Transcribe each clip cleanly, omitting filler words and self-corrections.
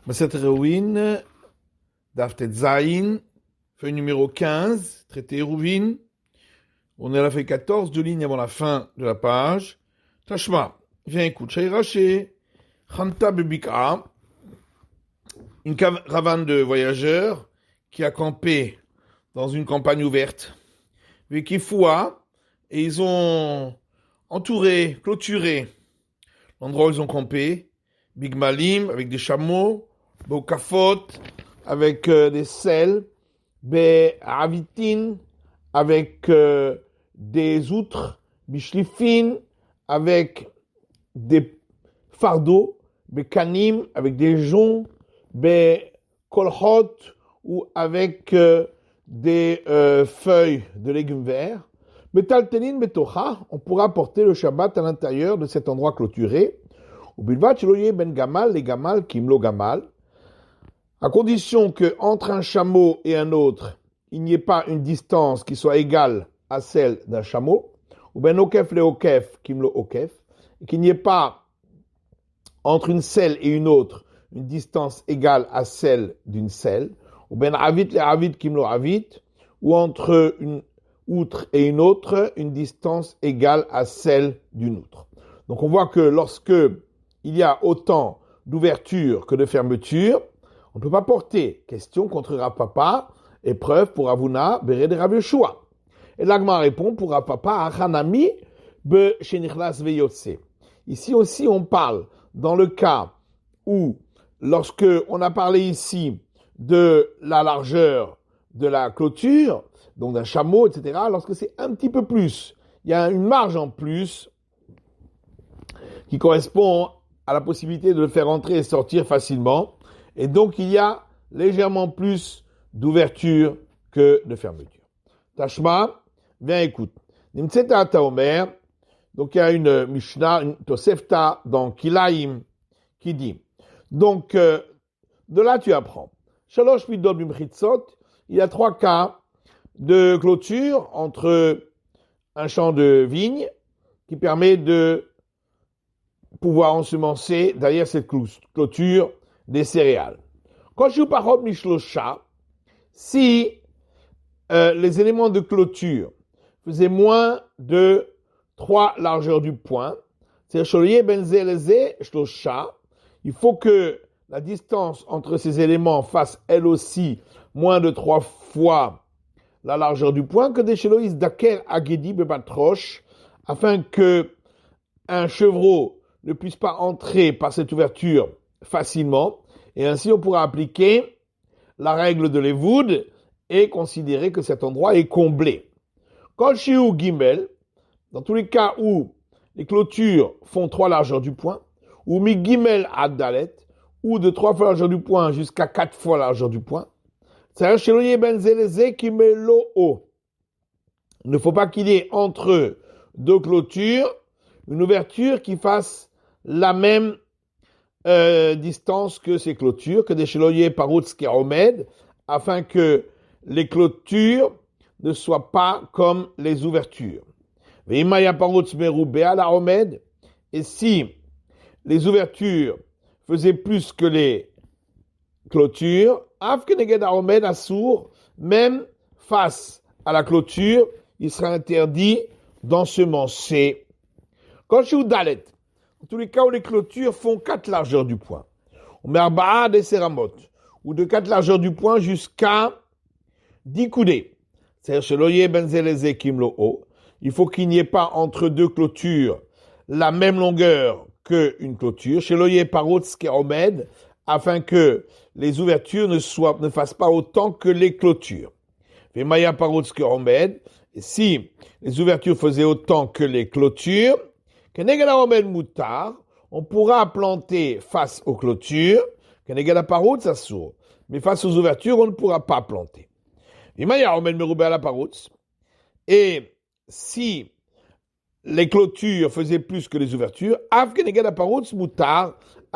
Maset Eruvin, Daf Tet Zayin, feuille numéro 15, traité Eruvin. On est à la feuille 14, 2 lignes avant la fin de la page. Tashma, viens écoute. Shairaché, Chanta Bebika, une caravane de voyageurs qui a campé dans une campagne ouverte. Vekifoua, et ils ont entouré, clôturé l'endroit où ils ont campé. Big Malim, avec des chameaux, Bokafot, avec des selles, Avitin, avec des outres, Bishlifin, avec des fardeaux, Kanim, avec des joncs, Kolhot, ou avec des feuilles de légumes verts. Betaltelin Betocha, on pourra porter le Shabbat à l'intérieur de cet endroit clôturé. Ubilvat Sheloye ben Gamal, les Gamal, Kimlo Gamal, à condition qu'entre un chameau et un autre, il n'y ait pas une distance qui soit égale à celle d'un chameau, ou ben Okef le Okef, Kimlo Okef, et qu'il n'y ait pas entre une selle et une autre une distance égale à celle d'une selle, ou ben Avit le Avit, Kimlo Avit, ou entre une outre et une autre, une distance égale à celle d'une outre. Donc on voit que lorsque il y a autant d'ouverture que de fermeture, on ne peut pas porter question contre Rav Papa, épreuve pour Avuna, Béré de Rav Yeshua. Et l'Agma répond pour Rav Papa, Achanami, Be Shenichlas Veyotse. Ici aussi, on parle dans le cas où, lorsque on a parlé ici de la largeur de la clôture, donc d'un chameau, etc., lorsque c'est un petit peu plus, il y a une marge en plus qui correspond à la possibilité de le faire entrer et sortir facilement. Et donc, il y a légèrement plus d'ouverture que de fermeture. Tashma, viens écoute. Nimtseta Taomer, donc il y a une Mishnah, une Tosefta dans Kilaim, qui dit, donc, de là tu apprends. Shalosh Midot Bimchitzot, il y a 3 cas de clôture entre un champ de vigne qui permet de pouvoir ensemencer derrière cette clôture des céréales. Si les éléments de clôture faisaient moins de 3 largeurs du poing, il faut que la distance entre ces éléments fasse elle aussi moins de 3 fois la largeur du poing, que des Sheloïs Daker Agedi Bebatroche, afin que un chevreau ne puisse pas entrer par cette ouverture facilement, et ainsi on pourra appliquer la règle de l'Evoud et considérer que cet endroit est comblé. Kol Shiu Gimel, dans tous les cas où les clôtures font 3 largeurs du poing, ou Mi Gimel Ad Dalet, ou de 3 fois la largeur du poing jusqu'à 4 fois la largeur du poing, il ne faut pas qu'il y ait entre deux clôtures une ouverture qui fasse la même distance que ces clôtures, que des Sheloye Parutz Keromed, afin que les clôtures ne soient pas comme les ouvertures. Veimaya Parutz Merubea la Omed, et si les ouvertures faisaient plus que les clôtures, Afkeneged Aomed Assour, même face à la clôture, il sera interdit d'ensemencer. Quand je suis Dalet, en tous les cas où les clôtures font 4 largeurs du poing, on met Arba'a des Seramot, ou de 4 largeurs du poing jusqu'à 10 coudées. C'est-à-dire, Sheloye Benzeleze Kimlo, il faut qu'il n'y ait pas entre deux clôtures la même longueur qu'une clôture. Sheloye Parutz Keromed, afin que les ouvertures ne fassent pas autant que les clôtures. Vemaya Parutz Keromed, si les ouvertures faisaient autant que les clôtures, on pourra planter face aux clôtures, mais face aux ouvertures, on ne pourra pas planter. Et si les clôtures faisaient plus que les ouvertures, à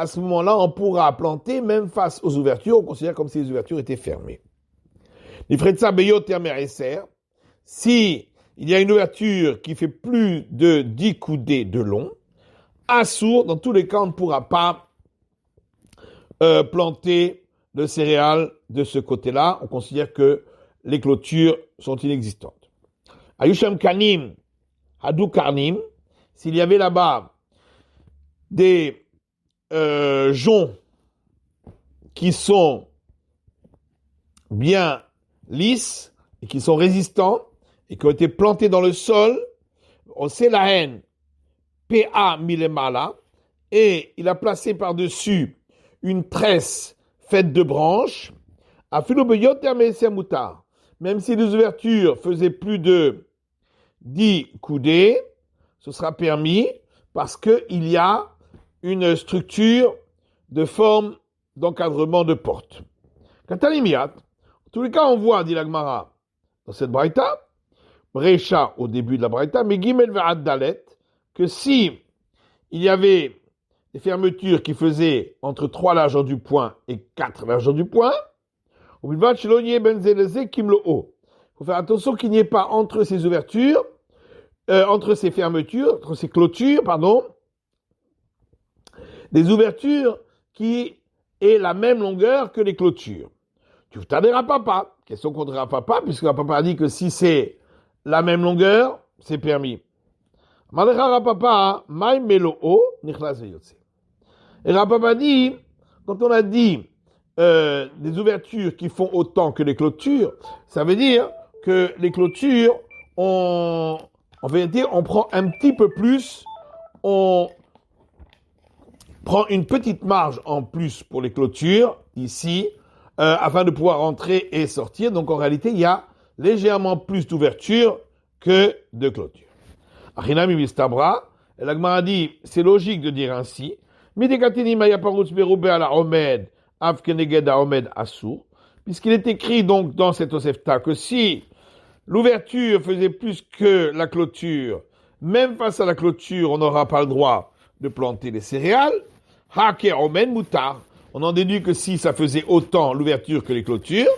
ce moment-là, on pourra planter même face aux ouvertures, on considère comme si les ouvertures étaient fermées. Si il y a une ouverture qui fait plus de 10 coudées de long, assour, dans tous les cas, on ne pourra pas planter le céréal de ce côté-là. On considère que les clôtures sont inexistantes. Ayusham Kanim, Hadou Karnim, s'il y avait là-bas des joncs qui sont bien lisses et qui sont résistants et qui ont été plantés dans le sol, on sait la haine PA milemala, et il a placé par-dessus une tresse faite de branches, à même si les ouvertures faisaient plus de 10 coudées, ce sera permis parce qu'il y a une structure de forme d'encadrement de porte. Katalimiat, en tous les cas, on voit, dit la Gemara, dans cette braïta, Recha au début de la braïta, mais Gimel Ve'ad Dalet, que si il y avait des fermetures qui faisaient entre 3 largeurs du poing et 4 largeurs du poing, il faut faire attention qu'il n'y ait pas entre ces ouvertures, entre ces fermetures, entre ces clôtures, des ouvertures qui aient la même longueur que les clôtures. Tu t'adhères à papa. Question contre Rapapa, puisque Rapapa a dit que si c'est la même longueur, c'est permis. Et Rapapa dit, quand on a dit des ouvertures qui font autant que les clôtures, ça veut dire que les clôtures, en vérité, on prend un petit peu plus, on prend une petite marge en plus pour les clôtures, ici, afin de pouvoir entrer et sortir. Donc en réalité, il y a légèrement plus d'ouverture que de clôture. Achinami mistabra, et la Gemara dit, c'est logique de dire ainsi, puisqu'il est écrit donc dans cet Osefta que si l'ouverture faisait plus que la clôture, même face à la clôture, on n'aura pas le droit de planter les céréales. On en déduit que si ça faisait autant l'ouverture que les clôtures,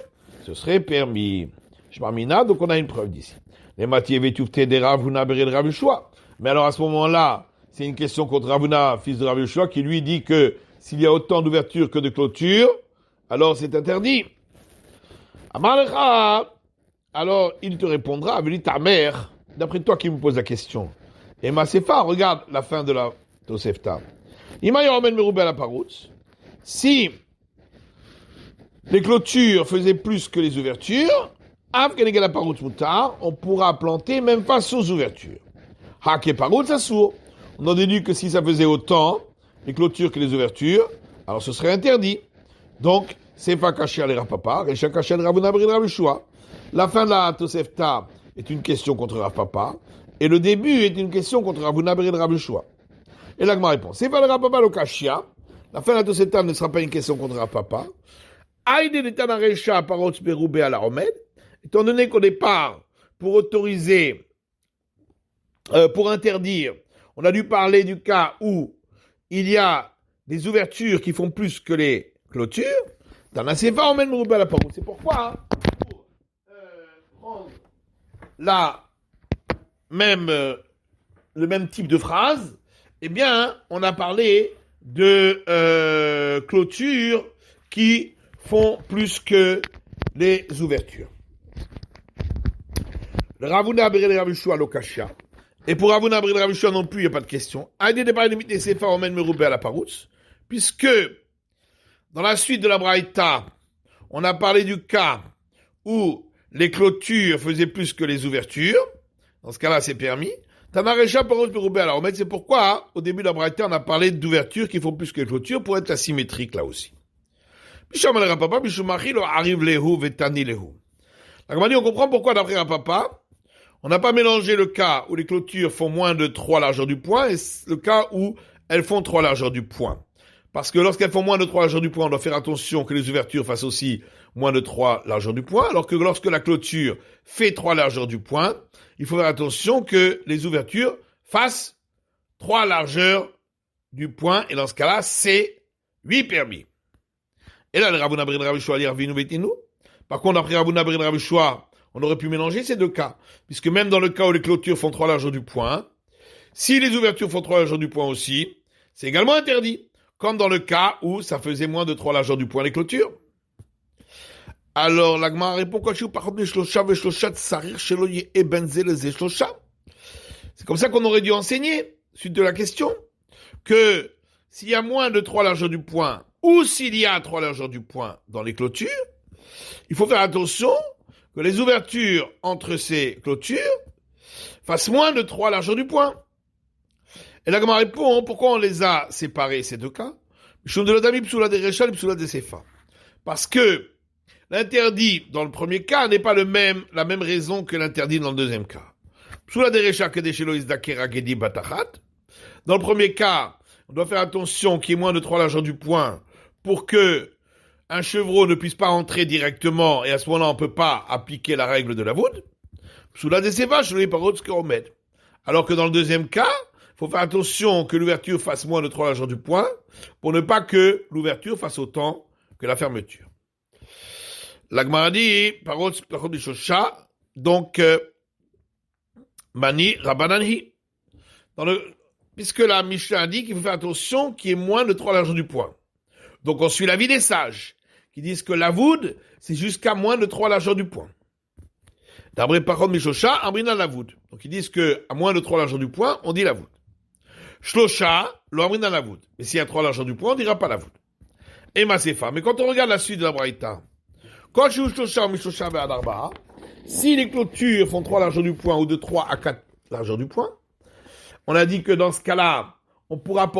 ce serait permis. Shmamina, donc on a une preuve d'ici. Les matières vétufté des Ravuna Béré de Ravushua. Mais alors à ce moment-là, c'est une question contre Ravuna, fils de Ravushua, qui lui dit que s'il y a autant d'ouverture que de clôture, alors c'est interdit. Amalcha, alors il te répondra, avec ta mère, d'après toi qui me pose la question. Et Masefa, regarde la fin de la Tosefta. Si les clôtures faisaient plus que les ouvertures, on pourra planter même face aux ouvertures. On en déduit que si ça faisait autant les clôtures que les ouvertures, alors ce serait interdit. Donc, c'est pas caché à l'Erapapa, Recha caché à l'Ravuna Brin Ravushua. La fin de la Tosefta est une question contre Rapapa, et le début est une question contre Ravuna Brin Ravushua. Et là, ma réponse, c'est pas le Rapapa le Kashia. La fin de la Tosefta ne sera pas une question contre Rapapa. Aïde de Tanarecha parot beroubé à la Romed. Étant donné qu'au départ, pour autoriser, pour interdire, on a dû parler du cas où il y a des ouvertures qui font plus que les clôtures. Dans la Sefa, on mène beroubé à la parole. C'est pourquoi, pour prendre le même type de phrase, eh bien, on a parlé de clôtures qui font plus que les ouvertures. Le Ravuna Béré de Ravushua Lokasha. Et pour Ravuna Béré de Ravushua non plus, il n'y a pas de question. Aïdé de Baïdemit des Sefa, on mène Meroubé à la Parouts. Puisque, dans la suite de la Braïta, on a parlé du cas où les clôtures faisaient plus que les ouvertures. Dans ce cas-là, c'est permis. Tanarecha Parouts Meroubé à la Romed, c'est pourquoi, au début de la Braïta, on a parlé d'ouvertures qui font plus que les clôtures pour être asymétrique là aussi. La Gemara dit, on comprend pourquoi d'après Rapapa, on n'a pas mélangé le cas où les clôtures font moins de 3 largeurs du poing et le cas où elles font 3 largeurs du poing. Parce que lorsqu'elles font moins de 3 largeurs du poing, on doit faire attention que les ouvertures fassent aussi moins de 3 largeurs du poing, alors que lorsque la clôture fait 3 largeurs du poing, il faut faire attention que les ouvertures fassent 3 largeurs du poing, et dans ce cas-là, c'est 8 permis. Et là, le Ravuna Brin Ravushua dit Ravinu Vetinu. Par contre, après Ravuna Brin Ravushua, on aurait pu mélanger ces deux cas. Puisque même dans le cas où les clôtures font 3 largeurs du poing, si les ouvertures font 3 largeurs du poing aussi, c'est également interdit. comme dans le cas où ça faisait moins de 3 largeurs du point les clôtures. Alors, la Gemara répond, c'est comme ça qu'on aurait dû enseigner, suite de la question, que s'il y a moins de 3 largeurs du point, ou s'il y a 3 largeurs du point dans les clôtures, il faut faire attention que les ouvertures entre ces clôtures fassent moins de 3 largeurs du point. Et la Gemara répond, pourquoi on les a séparés, ces deux cas? Parce que l'interdit dans le premier cas n'est pas la même raison que l'interdit dans le deuxième cas. Dans le premier cas, on doit faire attention qu'il y ait moins de 3 largeurs du point pour que un chevreau ne puisse pas entrer directement et à ce moment-là on ne peut pas appliquer la règle de la voûte. Alors que dans le deuxième cas, il faut faire attention que l'ouverture fasse moins de 3 largeurs du point pour ne pas que l'ouverture fasse autant que la fermeture. La Gemara dit, donc, Mani Rabbananhi. Puisque la Mishnah dit qu'il faut faire attention qu'il y ait moins de 3 largeurs du point. Donc on suit l'avis des sages, qui disent que la voûte, c'est jusqu'à moins de 3 largeurs du point. D'après Parod Mishosha, Amrina la voûte. Donc ils disent que à moins de 3 largeurs du point, on dit la voûte. Shlosha, lo Amrina la voûte. Mais s'il y a 3 largeurs du point, on dira pas la voûte. Et Masefa. Mais quand on regarde la suite de la Braïta, si les clôtures font 3 largeurs du point ou de 3 à 4 largeurs du point, on a dit que dans ce cas-là, on pourra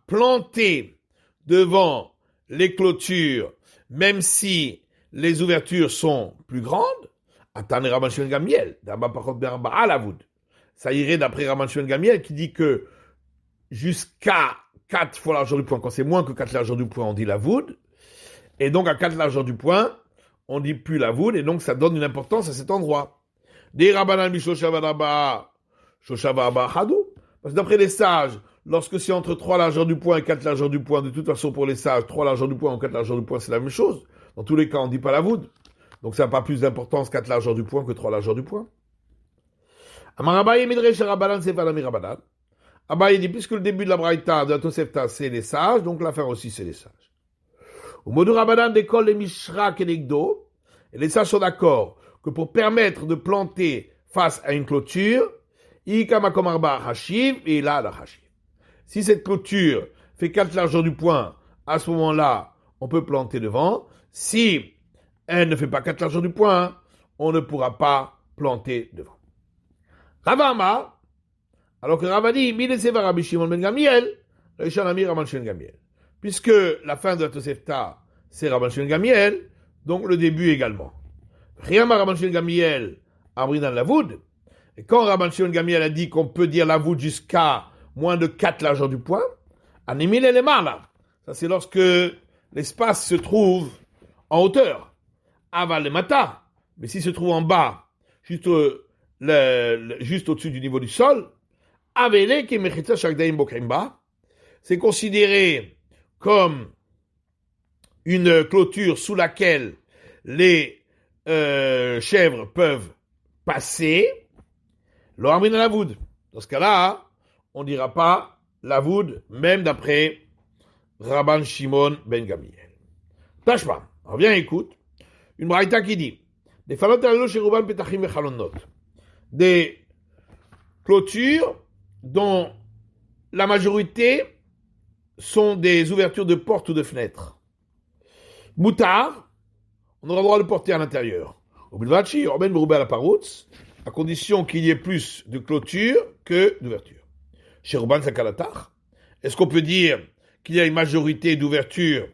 planter devant les clôtures, même si les ouvertures sont plus grandes. Ça irait d'après Rabban Shimon Gamiel qui dit que jusqu'à 4 fois largeur du point, quand c'est moins que 4 largeurs du point, on dit la voûte. Et donc, à 4 largeurs du point, on dit plus la voûte, et donc ça donne une importance à cet endroit. Des Rabbanan Mishoshava Hadou. Parce que d'après les sages, lorsque c'est entre 3 largeurs du point et 4 largeurs du point, de toute façon pour les sages, 3 largeurs du point ou 4 largeurs du point, c'est la même chose. Dans tous les cas, on ne dit pas la voûte. Donc ça n'a pas plus d'importance 4 largeurs du point que 3 largeurs du point. Amarabaye Midresh Rabbanan Sefalami Rabbanan. Abaye dit, puisque le début de la Braïta, de la Tosefta, c'est les sages, donc la fin aussi, c'est les sages. Au mot de Rabbanan d'école les Mishra Kenegdo, et les sages sont d'accord que pour permettre de planter face à une clôture, Ikamakomarba Hashiv et là la Hashiv. Si cette clôture fait 4 largeurs du point, à ce moment-là, on peut planter devant. Si elle ne fait pas 4 largeurs du point, on ne pourra pas planter devant. Ravama, alors que Ravadi, Mileseva Rabbi Shimon ben Gamiel, Rishanami Rabban Shimon Gamiel. Puisque la fin de la Tosefta, c'est Rabban Shimon Gamiel, donc le début également. Riyama Rabban Shimon Gamiel, Amrinan Lavoud. Et quand Rabban Shimon Gamiel a dit qu'on peut dire Lavoud jusqu'à moins de 4 largeurs du point, Animil et les là. Ça c'est lorsque l'espace se trouve en hauteur. Aval le mata. Mais s'il se trouve en bas, juste au-dessus du niveau du sol, Avele qui mechitza shakdaim bokrimba, c'est considéré comme une clôture sous laquelle les chèvres peuvent passer. L'ormine à la voûte. Dans ce cas-là, on ne dira pas la voûte, même d'après Rabban Shimon ben Gamiel. Tâche pas. Alors viens, écoute. Une braïta qui dit des clôtures dont la majorité sont des ouvertures de portes ou de fenêtres. Moutard, on aura le droit de porter à l'intérieur. Obilvachi, Orben Beroubé à la Paroutz, à condition qu'il y ait plus de clôture que d'ouverture. Chez Rouban Sakalatar, est-ce qu'on peut dire qu'il y a une majorité d'ouverture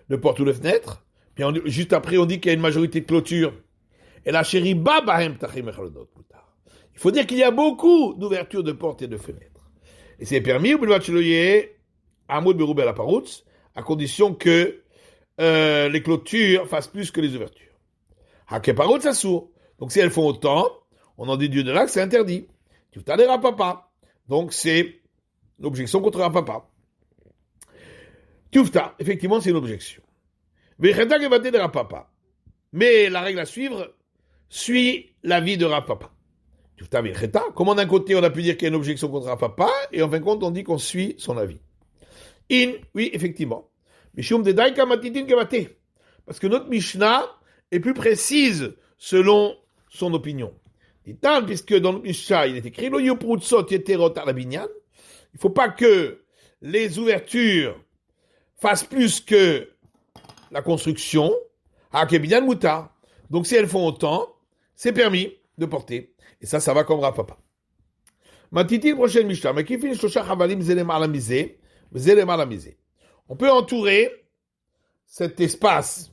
de portes ou de fenêtres? Puis juste après, on dit qu'il y a une majorité de clôture. Et la chérie Babahem Tachim Echalodot. Il faut dire qu'il y a beaucoup d'ouvertures de portes et de fenêtres. Et c'est permis, Amoud Beroubé à la Paroutz, à condition que les clôtures fassent plus que les ouvertures. Hakeparot Sassour. Donc si elles font autant, on en déduit de là que c'est interdit. Tu t'adhères à papa. Donc c'est l'objection contre papa. Tufta, effectivement c'est une objection. Mais la règle à suivre suit l'avis de Rapapa. Comment d'un côté on a pu dire qu'il y a une objection contre Rav Papa, et en fin de compte on dit qu'on suit son avis. Oui, effectivement. Mishum de Daika Matitin Kavate. Parce que notre Mishnah est plus précise selon son opinion. Dit-on, puisque dans le Mishnah, il est écrit, Lo Yuprutsot Yeterot Arabinyan, il ne faut pas que les ouvertures fassent plus que la construction, Hakebinyan Muta. Donc si elles font autant, c'est permis de porter. Et ça va comme Rav Papa. Matitin, prochaine Mishnah. Mais qui finit Shosha Chavalim Zelem Alamizé, Zelem Alamizé. On peut entourer cet espace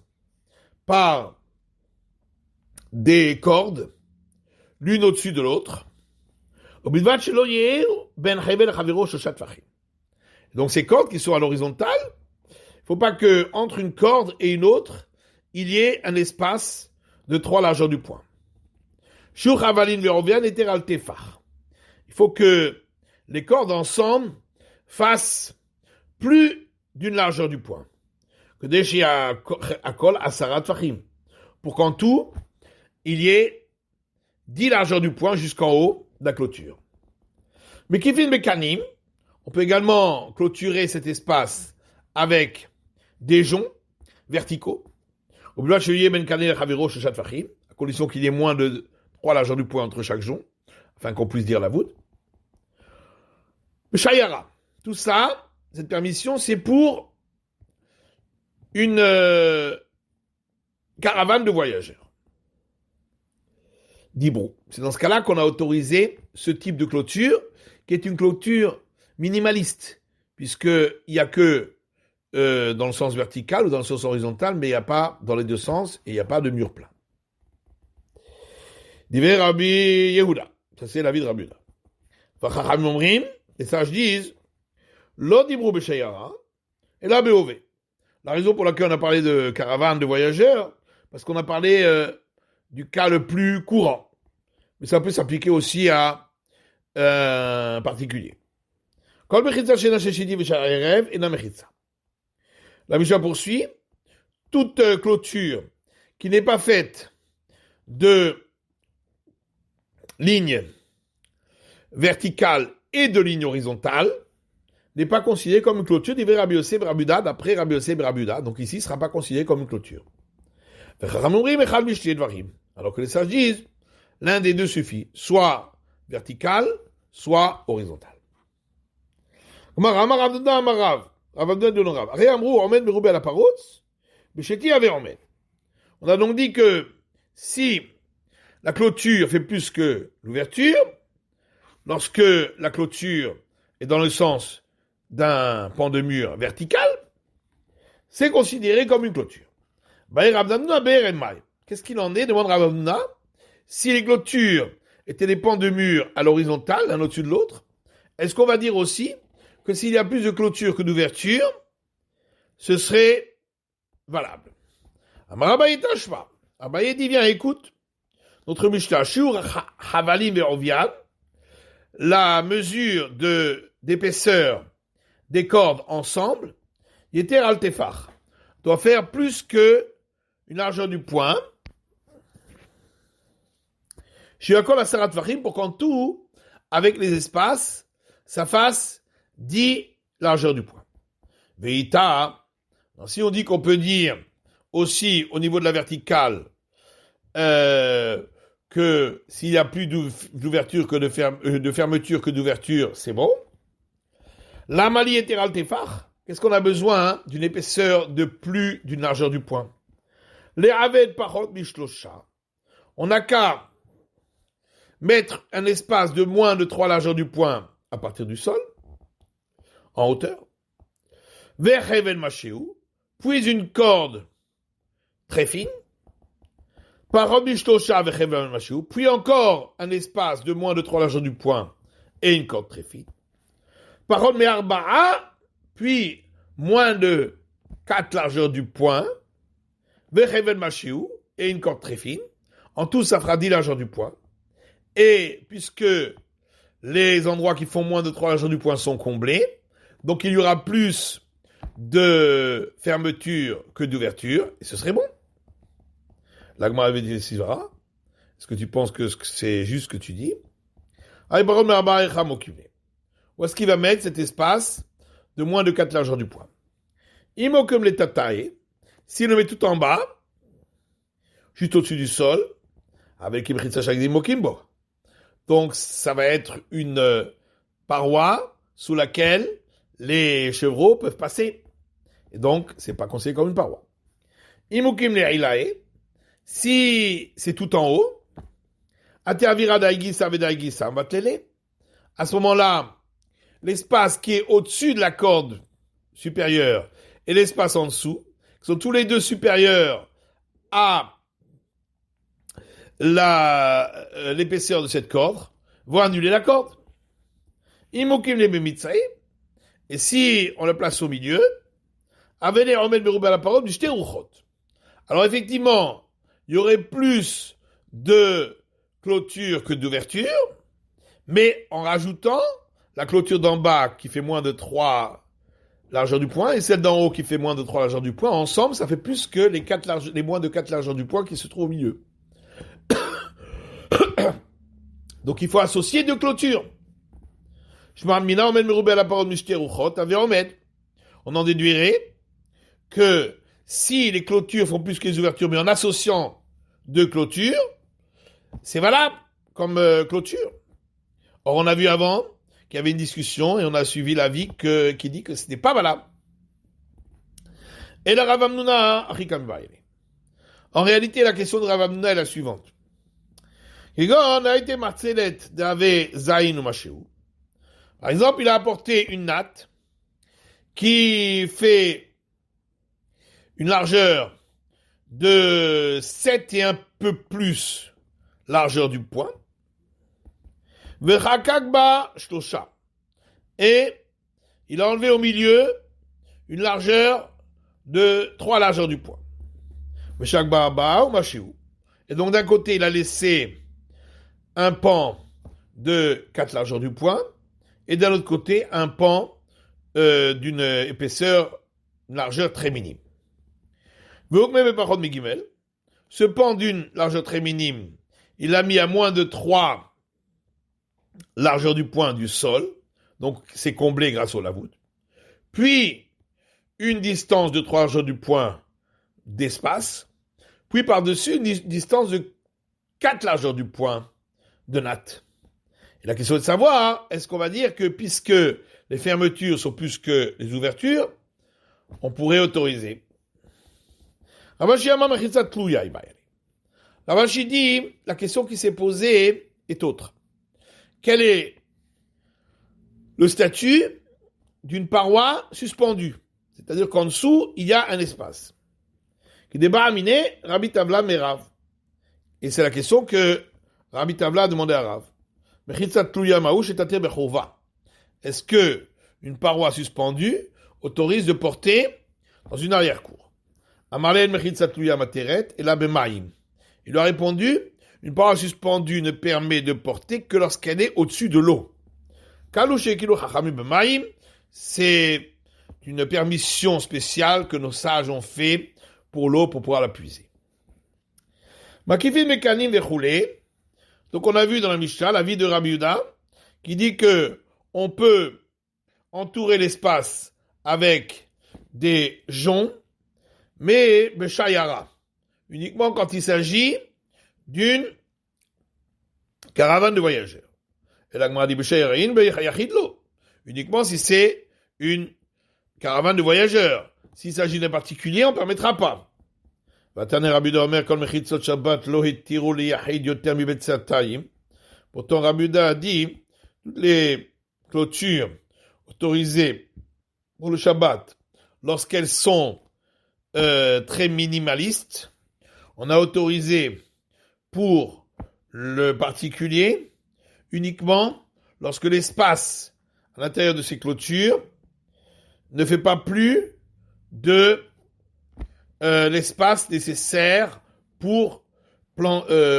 par des cordes, l'une au-dessus de l'autre. Donc ces cordes qui sont à l'horizontale, il ne faut pas qu'entre une corde et une autre, il y ait un espace de 3 largeurs du poing. Il faut que les cordes ensemble fassent plus d'une largeur du poing. Pour qu'en tout, il y ait 10 largeurs du poing jusqu'en haut de la clôture. Mais qui fait le mécanisme, on peut également clôturer cet espace avec des joncs verticaux, à condition qu'il y ait moins de 3 largeurs du poing entre chaque jonc, afin qu'on puisse dire la voûte. Shayara, tout ça, cette permission, c'est pour une caravane de voyageurs. Dibrou. C'est dans ce cas-là qu'on a autorisé ce type de clôture, qui est une clôture minimaliste, puisqu'il n'y a que dans le sens vertical ou dans le sens horizontal, mais il n'y a pas dans les deux sens, et il n'y a pas de mur plat. Divrei Rabbi Yehuda. Ça, c'est l'avis de Rabbi Yehuda. Vachacham Omrim, les sages disent, Lo Dibrou B'Shayara, et là Beové. La raison pour laquelle on a parlé de caravane de voyageurs, parce qu'on a parlé du cas le plus courant. Mais ça peut s'appliquer aussi à un particulier. La Mishnah poursuit, toute clôture qui n'est pas faite de lignes verticales et de lignes horizontales n'est pas considérée comme une clôture d'Iver Rabbi Yosef Brabuda, d'après Rabbi Yosef Brabuda. Donc ici, ce ne sera pas considéré comme une clôture. Alors que les sages disent, l'un des deux suffit, soit vertical, soit horizontal. On a donc dit que si la clôture fait plus que l'ouverture, lorsque la clôture est dans le sens d'un pan de mur vertical, c'est considéré comme une clôture. Qu'est-ce qu'il en est, demande Rav Hamnouna, si les clôtures étaient des pans de mur à l'horizontale, l'un au-dessus de l'autre, est-ce qu'on va dire aussi que s'il y a plus de clôture que d'ouverture, ce serait valable? Abaye dit, viens, écoute, notre Mishnah, Shur Havalim Verovian, la mesure d'épaisseur des cordes ensemble, Yeter al Tefar, doit faire plus que une largeur du poing. Je suis d'accord à Sarat Fahim pour qu'en tout, avec les espaces, ça fasse 10 largeurs du poing. Veita, si on dit qu'on peut dire aussi au niveau de la verticale que s'il y a plus d'ouverture que de fermeture que d'ouverture, c'est bon. La mali étéral tefar, qu'est-ce qu'on a besoin d'une épaisseur de plus d'une largeur du poing? Les aved parot mishlosha. On n'a qu'à mettre un espace de moins de 3 largeurs du poing à partir du sol, en hauteur. Vers hevel machéou, puis une corde très fine. Parot mishlosha vers hevel machéou, puis encore un espace de moins de 3 largeurs du poing et une corde très fine. Parot me'arba'a, puis moins de 4 largeurs du poing, Vechevel Machiou, et une corde très fine. En tout, ça fera 10 largeurs du poing. Et puisque les endroits qui font moins de 3 largeurs du poing sont comblés, donc il y aura plus de fermeture que d'ouverture, et ce serait bon. L'Agma avait dit Sivara. Est-ce que tu penses que c'est juste ce que tu dis? Où est-ce qu'il va mettre cet espace de moins de 4 largeurs du point? Imokum le tatae, s'il le met tout en bas, juste au-dessus du sol, avec Ibritsa Shagdim Mokimbo. Donc, ça va être une paroi sous laquelle les chevreaux peuvent passer. Et donc, c'est pas considéré comme une paroi. Imukim le Ilae, si c'est tout en haut, Ateavira Daigisa Vedaigisa, on va te à ce moment-là, l'espace qui est au-dessus de la corde supérieure et l'espace en dessous, qui sont tous les deux supérieurs à l'épaisseur de cette corde, vont annuler la corde. Imukim le Bemitzai, et si on le place au milieu, Avene Omed Merubah la parole du Shteruchot. Alors effectivement, il y aurait plus de clôture que d'ouverture, mais en rajoutant la clôture d'en bas qui fait moins de 3 largeurs du point et celle d'en haut qui fait moins de 3 largeurs du point, ensemble, ça fait plus que les moins de 4 largeurs du point qui se trouvent au milieu. Donc il faut associer deux clôtures. On en déduirait que si les clôtures font plus que les ouvertures, mais en associant deux clôtures, c'est valable comme clôture. Or, on a vu avant qu'il y avait une discussion et on a suivi l'avis qui dit que ce n'est pas valable. Et la Rav Hamnuna, en réalité, la question de Rav Hamnuna est la suivante. Par exemple, il a apporté une natte qui fait une largeur de 7 et un peu plus largeur du point. Et il a enlevé au milieu une largeur de 3 largeurs du point. Et donc d'un côté, il a laissé un pan de 4 largeurs du point, et d'un autre côté, un pan d'une épaisseur, une largeur très minime. Ce pan d'une largeur très minime, il l'a mis à moins de 3 largeurs du point du sol, donc c'est comblé grâce au lavout. Puis, une distance de 3 largeurs du point d'espace, puis par-dessus une distance de 4 largeurs du point de natte. Et la question est de savoir, est-ce qu'on va dire que puisque les fermetures sont plus que les ouvertures, on pourrait autoriser. Ravashi dit, la question qui s'est posée est autre. Quel est le statut d'une paroi suspendue? C'est-à-dire qu'en dessous, il y a un espace. Qui débat aminé, Rabbi Tavla Merav. Et c'est la question que Rabbi Tavla a demandé à Rav. Est-ce que une paroi suspendue autorise de porter dans une arrière-cour? Amarlen Mechitzatluya Materet et la Bemaim. Il lui a répondu, une paroi suspendue ne permet de porter que lorsqu'elle est au-dessus de l'eau. C'est une permission spéciale que nos sages ont fait pour l'eau pour pouvoir la puiser. Makifin Mekanim Vechoulé. Donc on a vu dans la Mishnah l'avis de Rabbi Yehuda qui dit que on peut entourer l'espace avec des joncs, mais Beshayara, uniquement quand il s'agit d'une caravane de voyageurs. Et la Gemara dit Beshayarain Beyachidlo, uniquement si c'est une caravane de voyageurs. S'il s'agit d'un particulier, on ne permettra pas. Pourtant, Rabbi Yehuda a dit, toutes les clôtures autorisées pour le Shabbat, lorsqu'elles sont très minimalistes, on a autorisé pour le particulier uniquement lorsque l'espace à l'intérieur de ces clôtures ne fait pas plus de l'espace nécessaire pour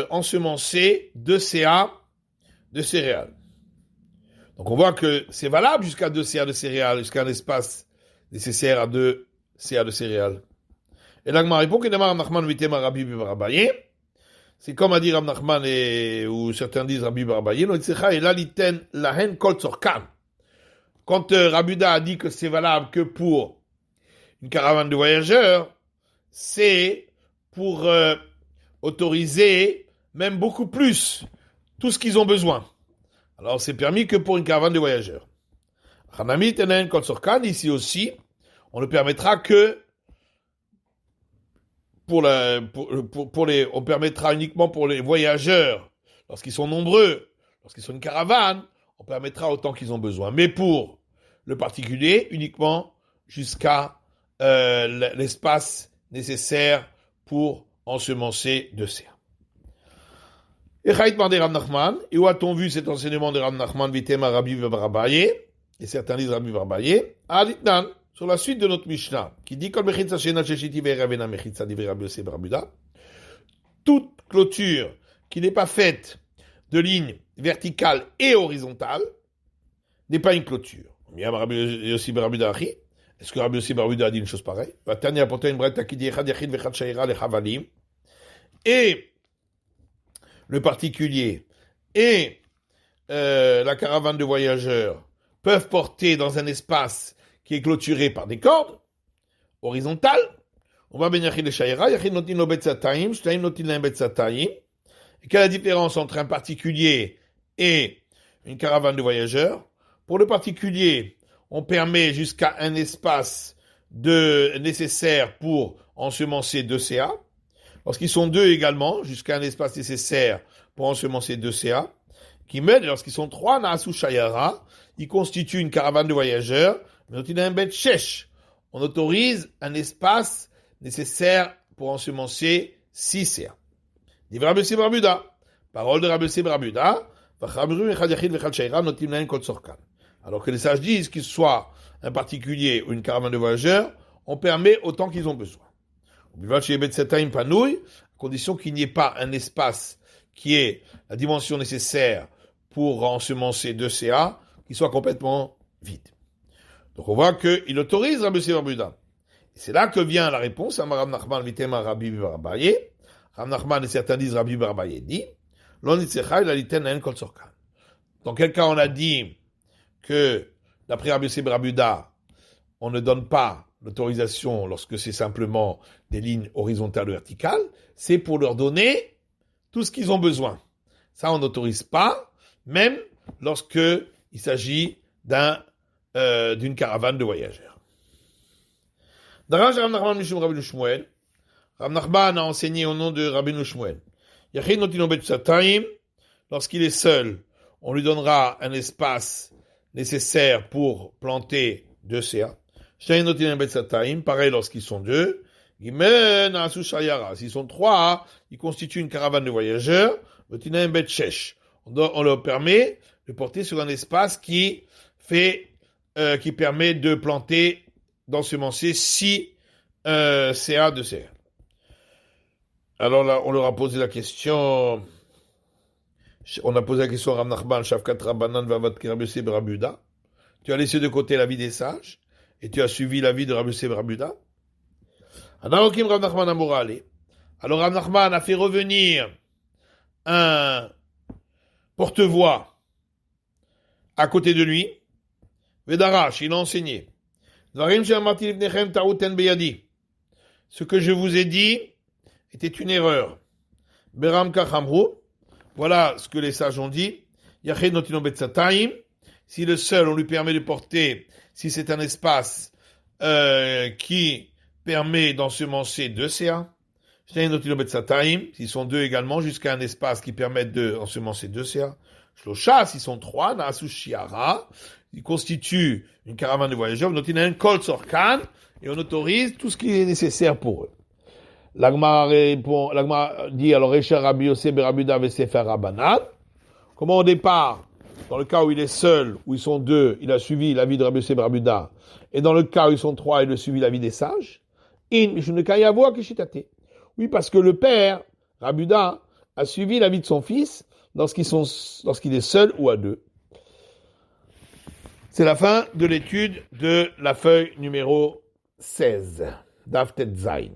ensemencer 2 CA de céréales. Donc on voit que c'est valable jusqu'à 2 CA de céréales, jusqu'à un espace nécessaire à 2 CA de céréales. Et là, je répond que Namar Nachman Vitema Rabbi Barabaye, c'est comme a dit Rav Nachman ou certains disent Rabbi Barbaye, lo itzecha ela liten lahen kol tzorkan. Quand Rabbi Uda a dit que c'est valable que pour une caravane de voyageurs, c'est pour autoriser même beaucoup plus tout ce qu'ils ont besoin. Alors c'est permis que pour une caravane de voyageurs. Hanami tenen kol tzorkan, ici aussi, on ne permettra que on permettra uniquement pour les voyageurs, lorsqu'ils sont nombreux, lorsqu'ils sont une caravane, on permettra autant qu'ils ont besoin. Mais pour le particulier, uniquement jusqu'à l'espace nécessaire pour ensemencer de serre. Et Rav Nachman, et où a-t-on vu cet enseignement de Rav Nachman, Vitema Rabbi Barbaye, et certains disent Rabbi Barbaye, à Litnan, sur la suite de notre Mishnah, qui dit toute clôture qui n'est pas faite de lignes verticales et horizontales n'est pas une clôture. Est-ce que Rabbi Yossi Bar Abuda a dit une chose pareille? Et le particulier et la caravane de voyageurs peuvent porter dans un espace qui est clôturé par des cordes horizontales. On va bénir le shaira, yachid notin lo betzatayim, shtaim notin laim betzatayim. Et quelle est la différence entre un particulier et une caravane de voyageurs? Pour le particulier, on permet jusqu'à un espace nécessaire pour ensemencer 2 CA. Lorsqu'ils sont 2 également, jusqu'à un espace nécessaire pour ensemencer 2 CA. Qui m'aide, lorsqu'ils sont 3, naasu shayara, ils constituent une caravane de voyageurs. On autorise un espace nécessaire pour ensemencer 6 CA. Dit Rabbi Yossi Bar Abuda. Parole de Rabbi Yossi Bar Abuda. Alors que les sages disent qu'il soit un particulier ou une caravane de voyageurs, on permet autant qu'ils ont besoin. À condition qu'il n'y ait pas un espace qui ait la dimension nécessaire pour ensemencer 2 CA, qui soit complètement vide. Donc on voit qu'il autorise Rabbi Yossi Bar Abuda. Et c'est là que vient la réponse à Rav Nachman Vitema Rabbi Barbaye. Rav Nachman et certains disent Rabbi Barbaye dit, dans quel cas on a dit que d'après Rabbi Yossi Bar Abuda, on ne donne pas l'autorisation lorsque c'est simplement des lignes horizontales ou verticales, c'est pour leur donner tout ce qu'ils ont besoin. Ça, on n'autorise pas, même lorsque il s'agit d'une caravane de voyageurs. Daraj Rav Nachman Mishum Rabbeinu Shmuel. Rav Nachman a enseigné au nom de Rabbeinu Shmuel. Yachid notino betzatayim. Lorsqu'il est seul, on lui donnera un espace nécessaire pour planter 2 CA. Shtaim notino betzatayim. Pareil lorsqu'ils sont 2. Gimen asu shayara. S'ils sont 3, ils constituent une caravane de voyageurs. Notino betchesh. On leur permet de porter sur un espace qui permet de planter, d'ensemencer 6 CA de CA. Alors là, on leur a posé la question, on a posé la question à Rav Nachman, Shavkat Rabbanan Vavat Rabbi Yossi Bar Abuda. Tu as laissé de côté l'avis des sages, et tu as suivi l'avis de Rabbi Yossi Bar Abuda. Alors Rav Nachman a fait revenir un porte-voix à côté de lui. Vedarash, il a enseigné. Ce que je vous ai dit était une erreur. Beram kachamru. Voilà ce que les sages ont dit. Yached notino betzatayim. Si le seul, on lui permet de porter, si c'est un espace qui permet d'ensemencer 2 CA. Shneim notino betzatayim. S'ils sont 2 également, jusqu'à un espace qui permet d'ensemencer 2 CA. Shlosha, s'ils sont 3, naasu shiara. Ils constituent une caravane de voyageurs, notino kol tzorkan, et on autorise tout ce qui est nécessaire pour eux. L'Agmara dit alors Recha Rabbi Yossi Bar Abuda Vesefer Rabbanan. Comment au départ, dans le cas où il est seul, où ils sont 2, il a suivi l'avis de Rabbi Yossi Bar Abuda, et dans le cas où ils sont 3, il a suivi l'avis des sages. Oui, parce que le père, Rabbi Uda, a suivi l'avis de son fils lorsqu'il est seul ou à 2. C'est la fin de l'étude de la feuille numéro 16, Daf Tet Zayin.